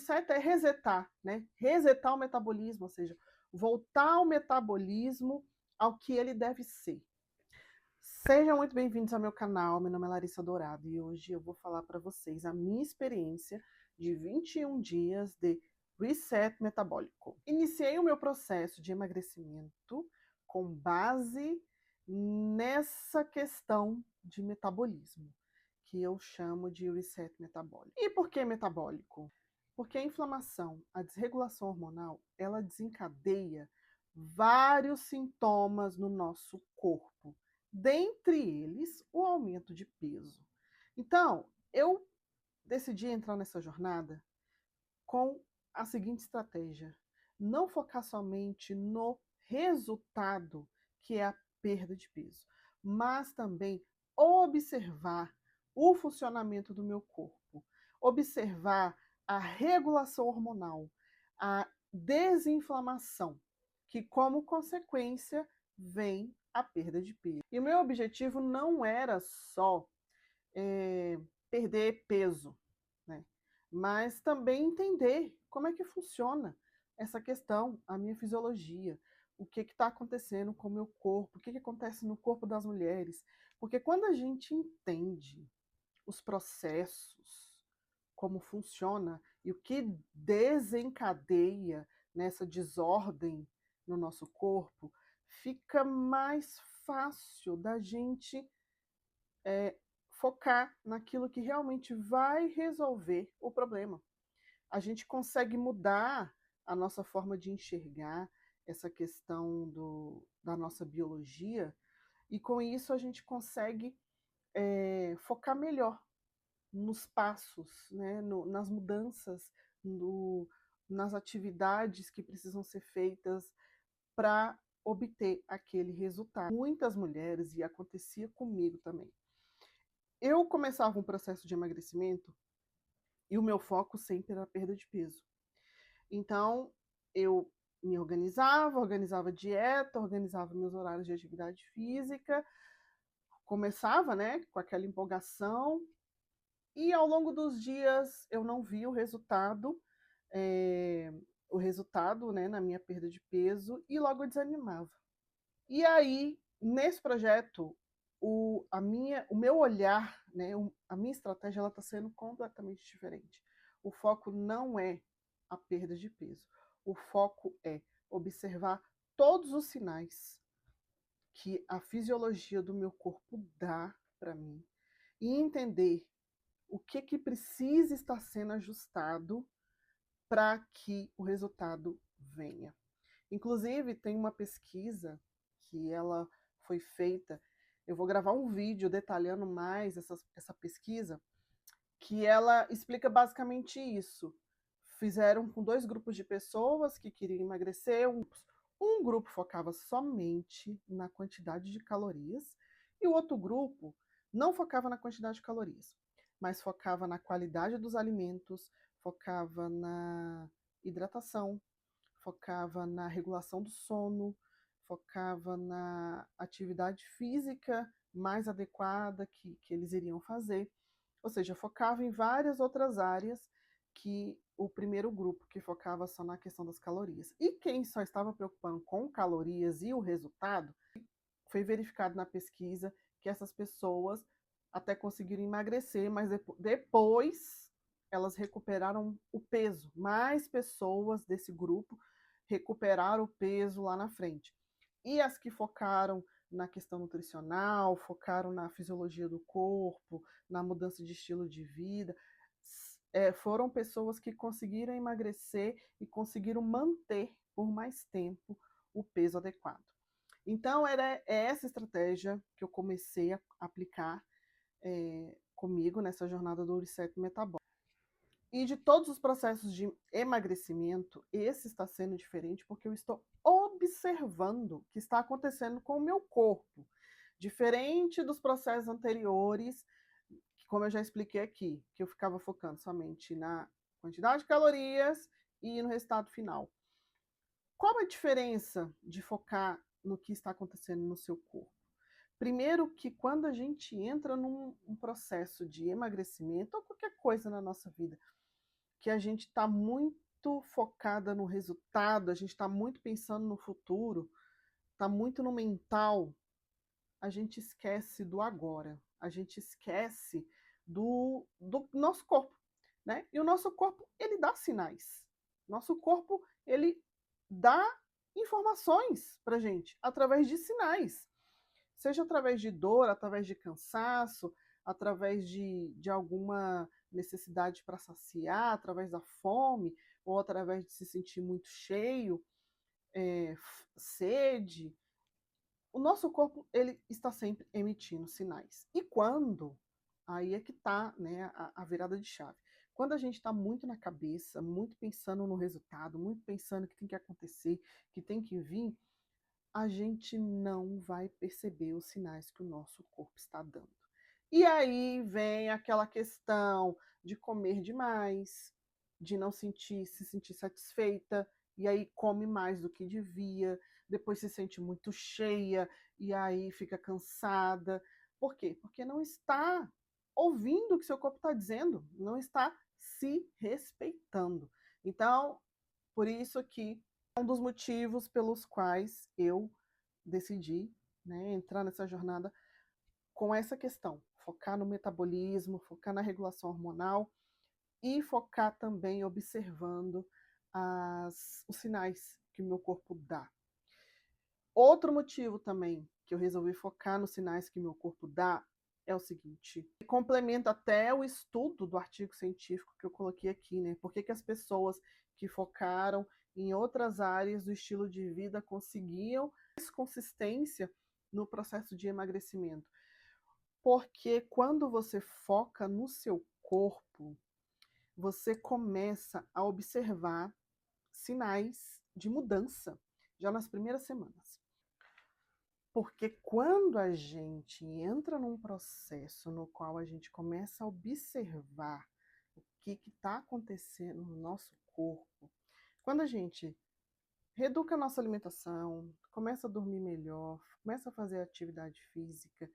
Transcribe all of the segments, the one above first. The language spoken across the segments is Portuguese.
reset é resetar, né? Resetar o metabolismo, ou seja, voltar o metabolismo ao que ele deve ser. Sejam muito bem-vindos ao meu canal, meu nome é Larissa Dourado e hoje eu vou falar para vocês a minha experiência de 21 dias de reset metabólico. Iniciei o meu processo de emagrecimento com base nessa questão de metabolismo, que eu chamo de reset metabólico. E por que metabólico? Porque a inflamação, a desregulação hormonal, ela desencadeia vários sintomas no nosso corpo, dentre eles o aumento de peso. Então, eu decidi entrar nessa jornada com a seguinte estratégia: não focar somente no resultado, que é a perda de peso, mas também observar o funcionamento do meu corpo, observar a regulação hormonal, a desinflamação, que como consequência vem a perda de peso. E o meu objetivo não era só perder peso, né? Mas também entender como é que funciona essa questão, a minha fisiologia, o que está acontecendo com o meu corpo, o que acontece no corpo das mulheres. Porque quando a gente entende os processos, como funciona e o que desencadeia nessa desordem no nosso corpo, fica mais fácil da gente focar naquilo que realmente vai resolver o problema. A gente consegue mudar a nossa forma de enxergar essa questão da nossa biologia e com isso a gente consegue focar melhor nos passos, né, nas mudanças, nas atividades que precisam ser feitas para obter aquele resultado. Muitas mulheres, e acontecia comigo também, eu começava um processo de emagrecimento e o meu foco sempre era a perda de peso. Então, eu me organizava dieta, organizava meus horários de atividade física, começava, né, com aquela empolgação e ao longo dos dias eu não via o resultado, né, na minha perda de peso e logo eu desanimava. E aí, nesse projeto, o meu olhar, né, a minha estratégia, ela está sendo completamente diferente. O foco não é a perda de peso. O foco é observar todos os sinais que a fisiologia do meu corpo dá para mim e entender o que precisa estar sendo ajustado para que o resultado venha. Inclusive, tem uma pesquisa que ela foi feita, eu vou gravar um vídeo detalhando mais essa pesquisa, que ela explica basicamente isso. Fizeram com 2 grupos de pessoas que queriam emagrecer, um grupo focava somente na quantidade de calorias e o outro grupo não focava na quantidade de calorias, mas focava na qualidade dos alimentos, focava na hidratação, focava na regulação do sono, focava na atividade física mais adequada que eles iriam fazer. Ou seja, focava em várias outras áreas que o primeiro grupo, que focava só na questão das calorias. E quem só estava preocupando com calorias e o resultado, foi verificado na pesquisa que essas pessoas até conseguiram emagrecer, mas depois elas recuperaram o peso. Mais pessoas desse grupo recuperaram o peso lá na frente. E as que focaram na questão nutricional, focaram na fisiologia do corpo, na mudança de estilo de vida, foram pessoas que conseguiram emagrecer e conseguiram manter por mais tempo o peso adequado. Então, era essa estratégia que eu comecei a aplicar comigo nessa jornada do reset metabólico. E de todos os processos de emagrecimento, esse está sendo diferente porque eu estou observando o que está acontecendo com o meu corpo. Diferente dos processos anteriores, que, como eu já expliquei aqui, que eu ficava focando somente na quantidade de calorias e no resultado final. Qual a diferença de focar no que está acontecendo no seu corpo? Primeiro que quando a gente entra num processo de emagrecimento ou qualquer coisa na nossa vida, que a gente está muito focada no resultado, a gente está muito pensando no futuro, está muito no mental, a gente esquece do agora, a gente esquece do nosso corpo, né? E o nosso corpo, ele dá sinais. Nosso corpo, ele dá informações para gente através de sinais, seja através de dor, através de cansaço, através de alguma necessidade para saciar, através da fome, ou através de se sentir muito cheio, sede. O nosso corpo, ele está sempre emitindo sinais. E quando, aí é que está, né, a virada de chave. Quando a gente está muito na cabeça, muito pensando no resultado, muito pensando que tem que acontecer, que tem que vir, a gente não vai perceber os sinais que o nosso corpo está dando. E aí vem aquela questão de comer demais, de não se sentir satisfeita, e aí come mais do que devia, depois se sente muito cheia, e aí fica cansada. Por quê? Porque não está ouvindo o que seu corpo está dizendo, não está se respeitando. Então, por isso que é um dos motivos pelos quais eu decidi, né, entrar nessa jornada com essa questão, focar no metabolismo, focar na regulação hormonal e focar também observando os sinais que o meu corpo dá. Outro motivo também que eu resolvi focar nos sinais que meu corpo dá é o seguinte, complementa até o estudo do artigo científico que eu coloquei aqui, né? Por que as pessoas que focaram em outras áreas do estilo de vida conseguiam mais consistência no processo de emagrecimento? Porque quando você foca no seu corpo, você começa a observar sinais de mudança já nas primeiras semanas. Porque quando a gente entra num processo no qual a gente começa a observar o que está acontecendo no nosso corpo, quando a gente reeduca a nossa alimentação, começa a dormir melhor, começa a fazer atividade física,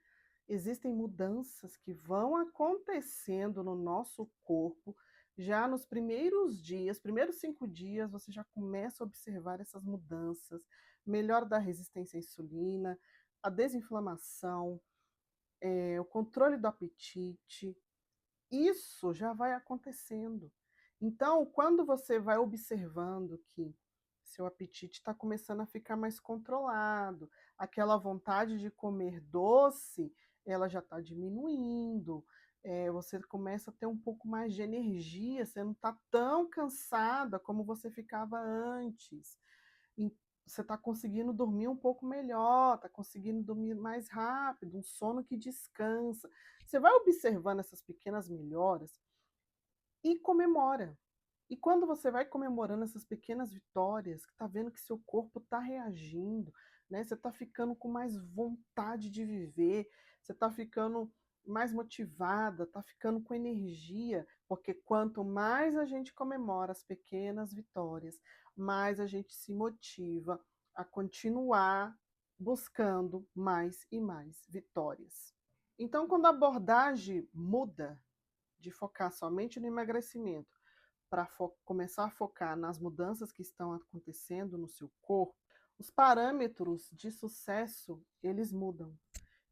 existem mudanças que vão acontecendo no nosso corpo. Já nos primeiros dias, primeiros 5 dias, você já começa a observar essas mudanças, melhora da resistência à insulina, a desinflamação, o controle do apetite, isso já vai acontecendo. Então, quando você vai observando que seu apetite está começando a ficar mais controlado, aquela vontade de comer doce, ela já está diminuindo, você começa a ter um pouco mais de energia, você não está tão cansada como você ficava antes. Você está conseguindo dormir um pouco melhor, está conseguindo dormir mais rápido, um sono que descansa. Você vai observando essas pequenas melhoras e comemora. E quando você vai comemorando essas pequenas vitórias, que está vendo que seu corpo está reagindo, né? Você está ficando com mais vontade de viver, você está ficando mais motivada, está ficando com energia, porque quanto mais a gente comemora as pequenas vitórias, mais a gente se motiva a continuar buscando mais e mais vitórias. Então, quando a abordagem muda de focar somente no emagrecimento para começar a focar nas mudanças que estão acontecendo no seu corpo, os parâmetros de sucesso, eles mudam.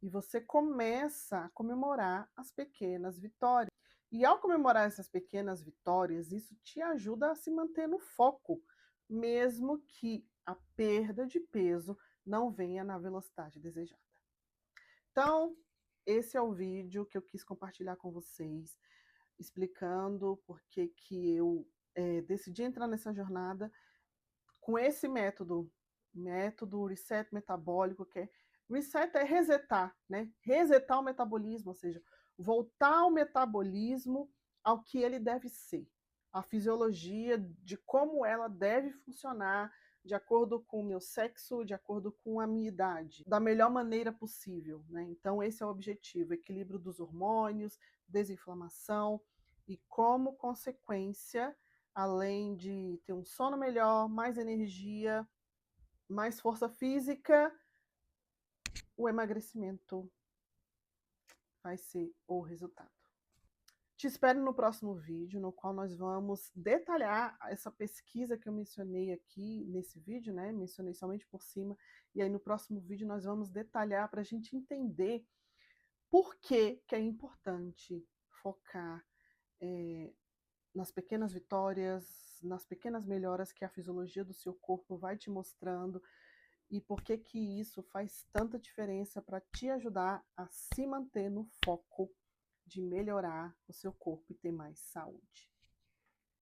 E você começa a comemorar as pequenas vitórias. E ao comemorar essas pequenas vitórias, isso te ajuda a se manter no foco, mesmo que a perda de peso não venha na velocidade desejada. Então, esse é o vídeo que eu quis compartilhar com vocês, explicando por que eu decidi entrar nessa jornada com esse método reset metabólico, que é reset é resetar, né? Resetar o metabolismo, ou seja, voltar o metabolismo ao que ele deve ser, a fisiologia de como ela deve funcionar de acordo com o meu sexo, de acordo com a minha idade, da melhor maneira possível, né? Então esse é o objetivo, equilíbrio dos hormônios, desinflamação e como consequência, além de ter um sono melhor, mais energia, mais força física, o emagrecimento vai ser o resultado. Te espero no próximo vídeo, no qual nós vamos detalhar essa pesquisa que eu mencionei aqui nesse vídeo, né? Mencionei somente por cima, e aí no próximo vídeo nós vamos detalhar para a gente entender por que é importante focar nas pequenas vitórias, nas pequenas melhoras que a fisiologia do seu corpo vai te mostrando e por que que isso faz tanta diferença para te ajudar a se manter no foco de melhorar o seu corpo e ter mais saúde.